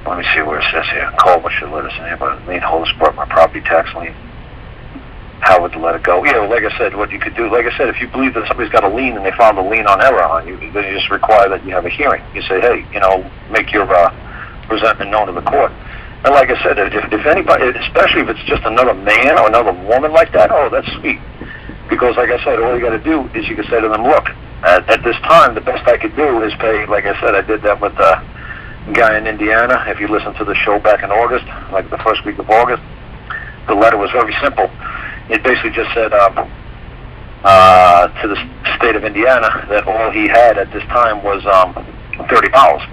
Let me see where it says here. Call what should let us in, but lien holder support my property tax lien. How would the letter go? Yeah, well, like I said, what you could do, like I said, if you believe that somebody's got a lien and they found a lien on error on you, then you just require that you have a hearing. You say, hey, make your resentment known to the court. And like I said, if anybody, especially if it's just another man or another woman like that, oh, that's sweet. Because like I said, all you got to do is you can say to them, look, at this time, the best I could do is pay, like I said, I did that with the guy in Indiana. If you listen to the show back in August, like the first week of August, the letter was very simple. It basically just said to the state of Indiana that all he had at this time was $30.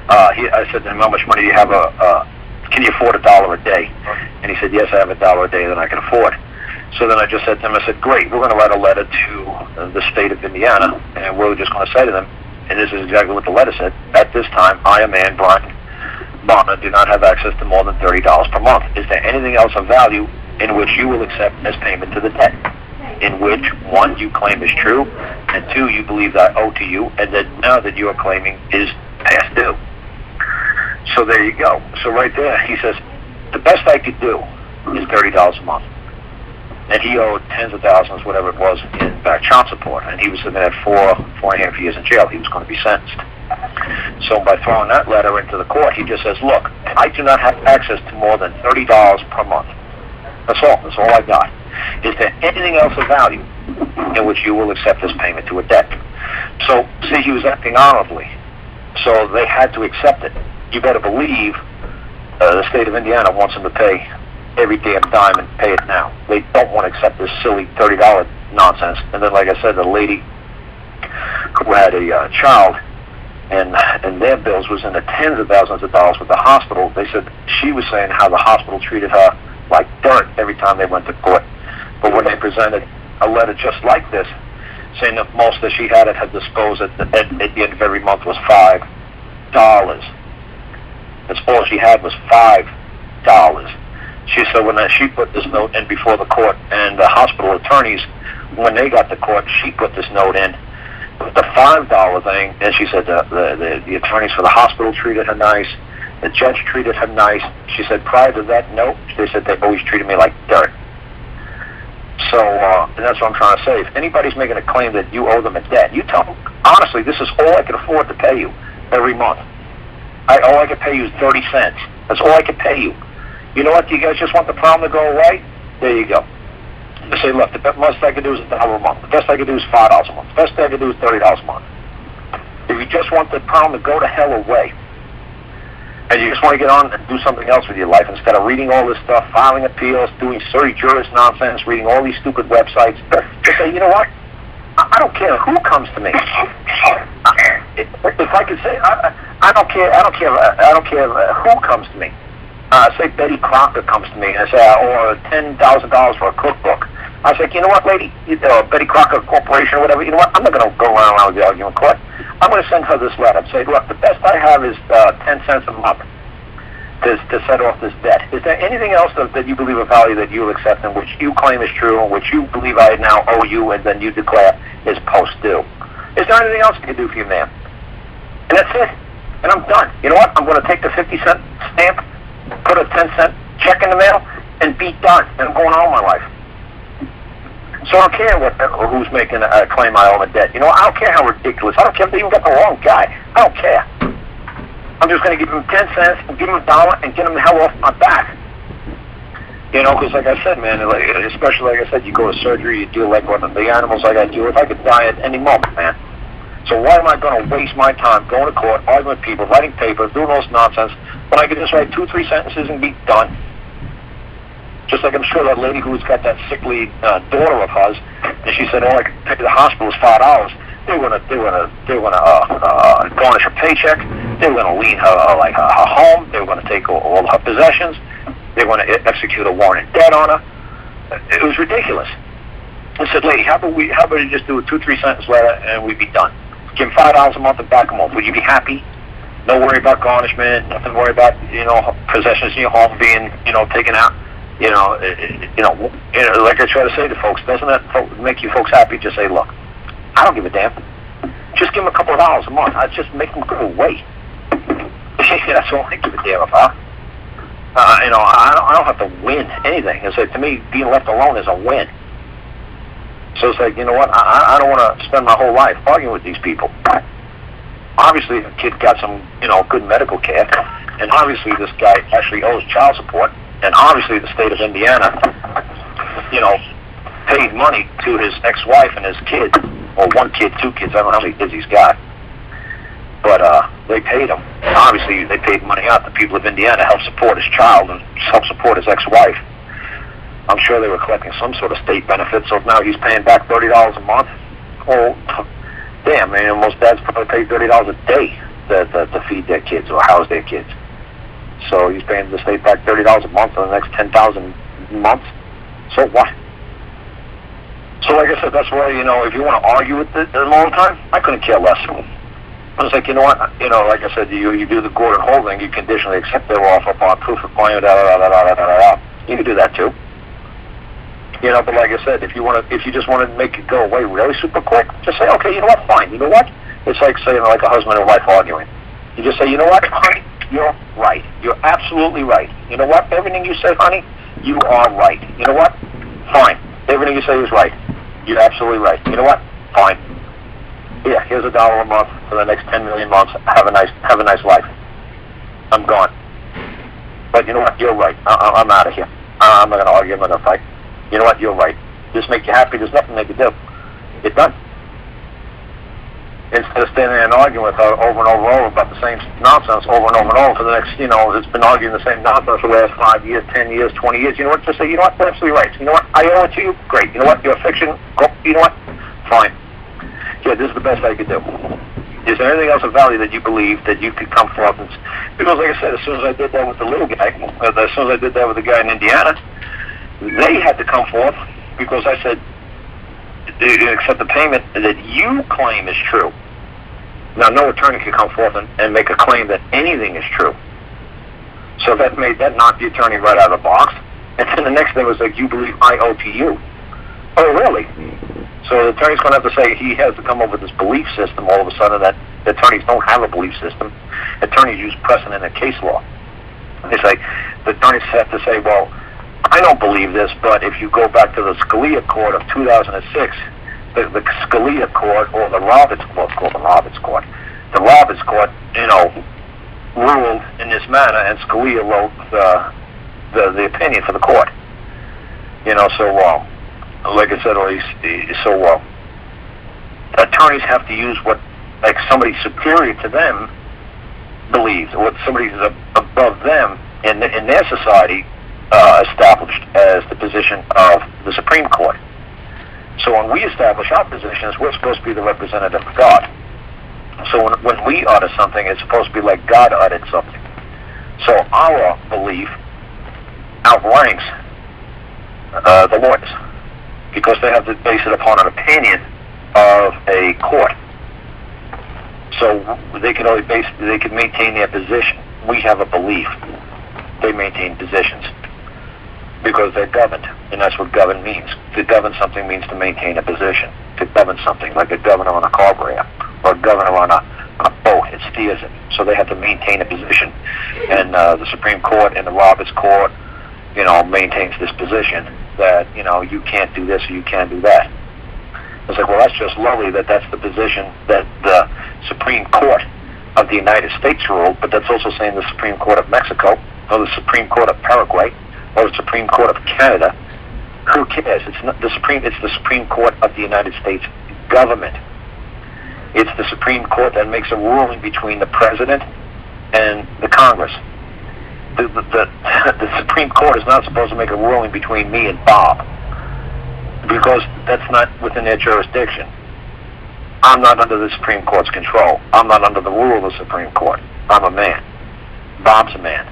I said to him, how much money do you have? Can you afford $1 a day? And he said, yes, I have $1 a day that I can afford. So then I just said to him, I said, great, we're going to write a letter to the state of Indiana, and we're just going to say to them, and this is exactly what the letter said, at this time, I, a man, Brian Bonner, do not have access to more than $30 per month. Is there anything else of value in which you will accept as payment to the debt, in which, 1, you claim is true, and 2, you believe that I owe to you, and that now that you are claiming is past due. So there you go. So right there, he says, the best I could do is $30 a month. And he owed tens of thousands, whatever it was, in back child support. And he was looking at 4.5 years in jail. He was going to be sentenced. So by throwing that letter into the court, he just says, look, I do not have access to more than $30 per month. That's all. That's all I got. Is there anything else of value in which you will accept this payment to a debt? So, see, he was acting honorably. So they had to accept it. You better believe the state of Indiana wants him to pay every damn dime and pay it now. They don't want to accept this silly $30 nonsense. And then, like I said, the lady who had a child, and their bills was in the tens of thousands of dollars with the hospital. They said she was saying how the hospital treated her like dirt every time they went to court. But when they presented a letter just like this, saying that most that she had at her disposal at the end of every month was $5. That's all she had was $5. She said when she put this note in before the court, and the hospital attorneys, when they got to court, she put this note in. But the $5 thing, and she said the attorneys for the hospital treated her nice, the judge treated her nice. She said prior to that note, they said they always treated me like dirt. So, and that's what I'm trying to say. If anybody's making a claim that you owe them a debt, you tell them, honestly, this is all I can afford to pay you every month. All I can pay you is 30 cents. That's all I can pay you. You know what? Do you guys just want the problem to go away? There you go. They say, look, the best I can do is $1 a month. The best I can do is $5 a month. The best I can do is $30 a month. If you just want the problem to go to hell away, and you just want to get on and do something else with your life instead of reading all this stuff, filing appeals, doing silly jurist nonsense, reading all these stupid websites, just say, you know what? I don't care who comes to me. If I could say, I don't care who comes to me. Say Betty Crocker comes to me and say, or $10,000 for a cookbook. I was like, you know what, lady, Betty Crocker Corporation or whatever, you know what, I'm not going to go around with the argument in court. I'm going to send her this letter and say, look, the best I have is 10 cents a month to set off this debt. Is there anything else that you believe of value that you will accept and which you claim is true and which you believe I now owe you and then you declare is post-due? Is there anything else I can do for you, ma'am? And that's it. And I'm done. You know what? I'm going to take the 50-cent stamp, put a 10-cent check in the mail, and be done. And I'm going on with my life. So I don't care who's making a claim I owe a debt. You know, I don't care how ridiculous. I don't care if they even got the wrong guy. I don't care. I'm just going to give him 10 cents and give him $1 and get him the hell off my back. You know, because like I said, man, especially like I said, you go to surgery, you deal like one of the animals I got to deal with. I could die at any moment, man. So why am I going to waste my time going to court, arguing with people, writing papers, doing all this nonsense, when I could just write 2-3 sentences and be done? Just like I'm sure that lady who's got that sickly daughter of hers, and she said, all I could pay the hospital is $5. They were gonna garnish her paycheck. They were gonna lien her her home. They were gonna take all her possessions. They were gonna execute a warrant of debt on her. It was ridiculous. I said, lady, how about you just do a 2-3 sentence letter and we'd be done? Give them $5 a month and back them off. Would you be happy? No worry about garnishment. Nothing to worry about, possessions in your home being, taken out. Like I try to say to folks, doesn't that make you folks happy? Just say, look, I don't give a damn. Just give them a couple of dollars a month. I just make them go away. That's all I give a damn about. I don't have to win anything. It's like, to me, being left alone is a win. So it's like, you know what? I don't want to spend my whole life arguing with these people. Obviously, the kid got some, good medical care, and obviously this guy actually owes child support, and obviously the state of Indiana, paid money to his ex-wife and his kid, or one kid, two kids, I don't know how many kids he's got, but they paid him. Obviously, they paid money out. The people of Indiana helped support his child and helped support his ex-wife. I'm sure they were collecting some sort of state benefit, so now he's paying back $30 a month. Oh, damn, man, most dads probably pay $30 a day to feed their kids or house their kids. So he's paying the state back $30 a month for the next 10,000 months. So what? So like I said, that's why, if you want to argue with it a long time, I couldn't care less. I was like, you know what? Like I said, you do the Gordon holding, you conditionally accept their offer upon proof of claim, You can do that too. But like I said, if you just want to make it go away really super quick, just say, okay, you know what? Fine. You know what? It's like saying like a husband and wife arguing. You just say, you know what, honey? You're right. You're absolutely right. You know what? Everything you say, honey, you are right. You know what? Fine. Everything you say is right. You're absolutely right. You know what? Fine. Yeah, here's $1 a month for the next 10 million months. Have a nice life. I'm gone. But you know what? You're right. I'm out of here. I'm not going to argue. I'm not going to fight. You know what? You're right. This make you happy. There's nothing they can do. It's done. Instead of standing there and arguing with her over and over about the same nonsense over and over for the next, it's been arguing the same nonsense for the last 5 years, 10 years, 20 years. You know what? Just say, you know what? You're absolutely right. You know what? I owe it to you. Great. You know what? You're a fiction. Go. You know what? Fine. Yeah, this is the best I could do. Is there anything else of value that you believe that you could come forth and... Because like I said, as soon as I did that with the little guy, as soon as I did that with the guy in Indiana, they had to come forth because I said, accept the payment that you claim is true. Now, no attorney can come forth and make a claim that anything is true. So that knocked the attorney right out of the box. And then the next thing was like, you believe I owe to you. Oh, really? So the attorney's going to have to say he has to come up with this belief system all of a sudden that the attorneys don't have a belief system. Attorneys use precedent and case law. They say, the attorneys have to say, well, I don't believe this, but if you go back to the Scalia Court of 2006, the Scalia Court, or the Roberts Court, the Roberts Court, ruled in this manner, and Scalia wrote the opinion for the court. Like I said, attorneys have to use what, like, somebody superior to them believes, or what somebody above them in their society established as the position of the Supreme Court. So when we establish our positions, we're supposed to be the representative of God. So when we utter something, it's supposed to be like God uttered something. So our belief outranks the lawyers, because they have to base it upon an opinion of a court. So they can maintain their position. We have a belief. They maintain positions because they're governed, and that's what govern means. To govern something means to maintain a position. To govern something, like a governor on a carburetor or a governor on a boat, it steers it. So they have to maintain a position, and the Supreme Court and the Roberts Court, maintains this position that you can't do this or you can't do that. It's like, well, that's just lovely that's the position that the Supreme Court of the United States ruled, but that's also saying the Supreme Court of Mexico, or the Supreme Court of Paraguay, or the Supreme Court of Canada. Who cares? It's the Supreme Court of the United States government. It's the Supreme Court that makes a ruling between the President and the Congress. The Supreme Court is not supposed to make a ruling between me and Bob, because that's not within their jurisdiction. I'm not under the Supreme Court's control. I'm not under the rule of the Supreme Court. I'm a man. Bob's a man.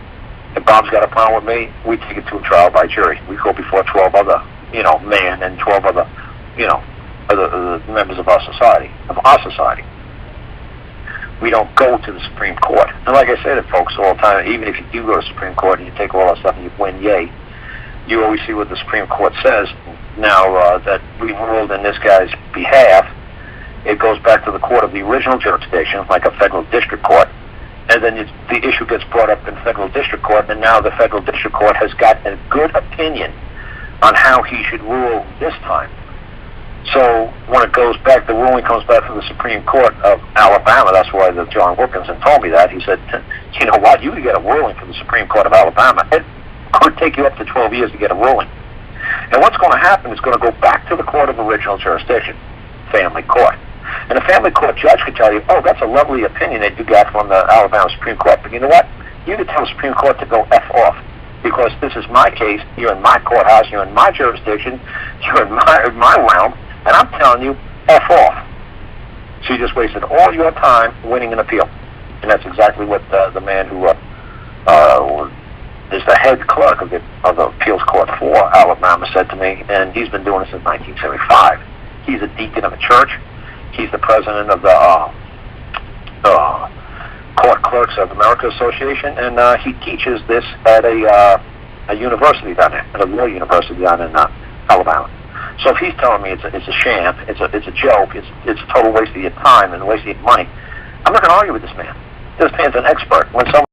If Bob's got a problem with me, we take it to a trial by jury. We go before 12 other, men and 12 other, other members of our society, We don't go to the Supreme Court. And like I say to folks all the time, even if you do go to the Supreme Court and you take all that stuff and you win, yay, you always see what the Supreme Court says. Now that we ruled in this guy's behalf, it goes back to the court of the original jurisdiction, like a federal district court, and then the issue gets brought up in federal district court, and now the federal district court has got a good opinion on how he should rule this time. So when it goes back, the ruling comes back from the Supreme Court of Alabama. That's why John Wilkinson told me that. He said, you know what, you can get a ruling from the Supreme Court of Alabama. It could take you up to 12 years to get a ruling. And what's going to happen is going to go back to the court of original jurisdiction, family court. And the family court judge could tell you, oh, that's a lovely opinion that you got from the Alabama Supreme Court. But you know what? You could tell the Supreme Court to go F off. Because this is my case, you're in my courthouse, you're in my jurisdiction, you're in my realm, and I'm telling you, F off. So you just wasted all your time winning an appeal. And that's exactly what the man who is the head clerk of the appeals court for Alabama said to me, and he's been doing it since 1975. He's a deacon of a church. He's the president of the Court Clerks of America Association, and he teaches this at a university down there, at a law university down in Alabama. So if he's telling me it's a sham, it's a joke, it's a total waste of your time and a waste of your money, I'm not going to argue with this man. This man's an expert. When someone